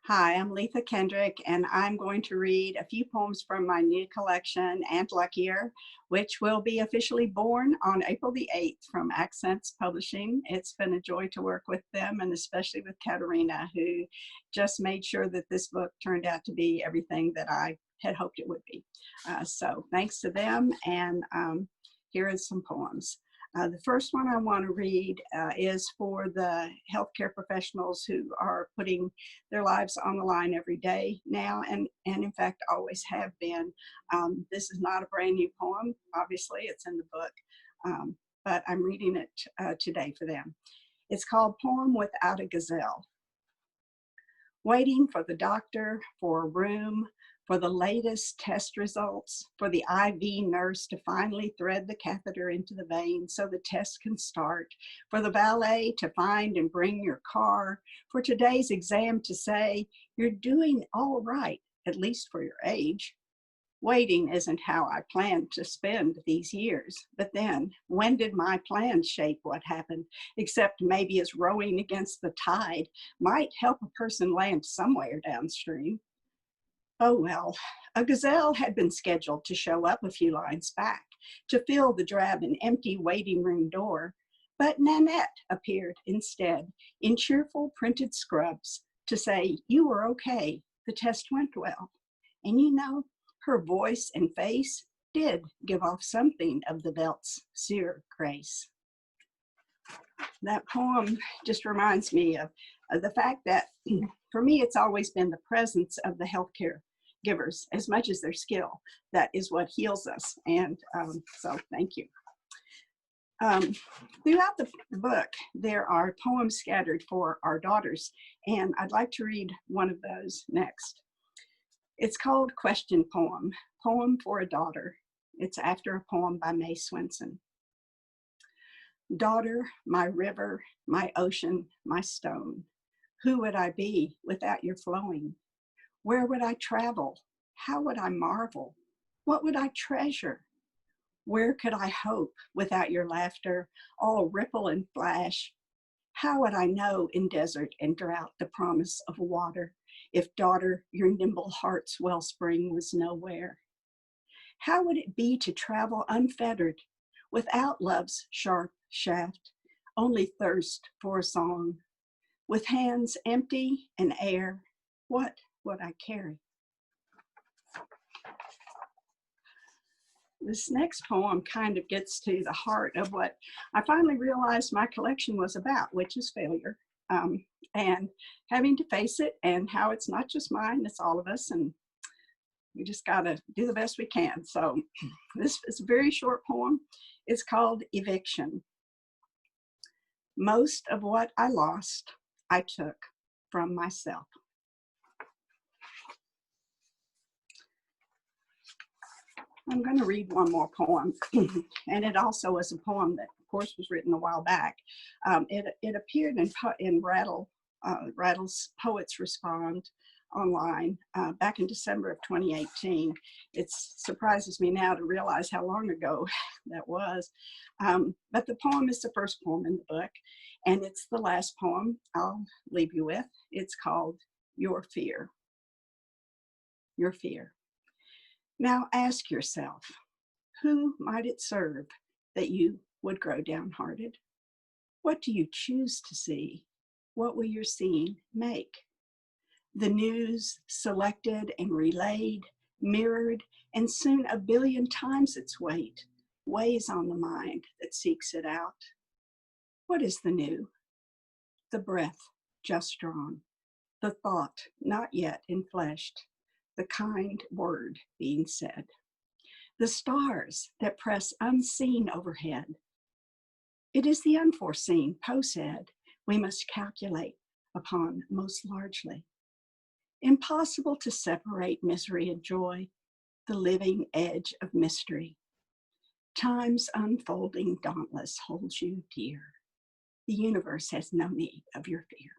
Hi, I'm Leatha Kendrick, and I'm going to read a few poems from my new collection, and Luckier, which will be officially born on April the 8th from Accents Publishing. It's been a joy to work with them, and especially with Katerina, who just made sure that this book turned out to be everything that I had hoped it would be. So thanks to them, and here are some poems. The first one I want to read is for the healthcare professionals who are putting their lives on the line every day now, and in fact always have been. This is not a brand new poem, obviously, it's in the book, but I'm reading it today for them. It's called Poem Without a Gazelle. Waiting for the doctor, for a room, for the latest test results, for the IV nurse to finally thread the catheter into the vein so the test can start, for the valet to find and bring your car, for today's exam to say, you're doing all right, at least for your age. Waiting isn't how I planned to spend these years, but then when did my plans shape what happened, except maybe as rowing against the tide might help a person land somewhere downstream. Oh well, a gazelle had been scheduled to show up a few lines back to fill the drab and empty waiting room door, but Nanette appeared instead in cheerful printed scrubs to say, you were okay, the test went well. And you know, her voice and face did give off something of the velt's sear grace. That poem just reminds me of the fact that for me, it's always been the presence of the healthcare givers as much as their skill. That is what heals us. And so thank you. Throughout the book, there are poems scattered for our daughters, and I'd like to read one of those next. It's called Question Poem, Poem for a Daughter. It's after a poem by May Swenson. Daughter, my river, my ocean, my stone. Who would I be without your flowing? Where would I travel? How would I marvel? What would I treasure? Where could I hope without your laughter, all ripple and flash? How would I know in desert and drought the promise of water, if, daughter, your nimble heart's wellspring was nowhere? How would it be to travel unfettered, without love's sharp shaft, only thirst for a song? With hands empty and air, what would I carry? This next poem kind of gets to the heart of what I finally realized my collection was about, which is failure, and having to face it, and how it's not just mine, it's all of us, and we just gotta do the best we can. So this is a very short poem. It's called Eviction. Most of what I lost, I took from myself. I'm going to read one more poem, and it also is a poem that, of course, was written a while back. It appeared in Rattle's Poets Respond online back in December of 2018. It surprises me now to realize how long ago that was. But the poem is the first poem in the book, and it's the last poem I'll leave you with. It's called Your Fear. Your Fear. Now ask yourself, who might it serve that you would grow downhearted? What do you choose to see? What will your seeing make? The news selected and relayed, mirrored, and soon a billion times its weight weighs on the mind that seeks it out. What is the new? The breath just drawn, the thought not yet enfleshed, the kind word being said. The stars that press unseen overhead. It is the unforeseen, Poe said, we must calculate upon most largely. Impossible to separate misery and joy, the living edge of mystery. Time's unfolding dauntless holds you dear. The universe has no need of your fear.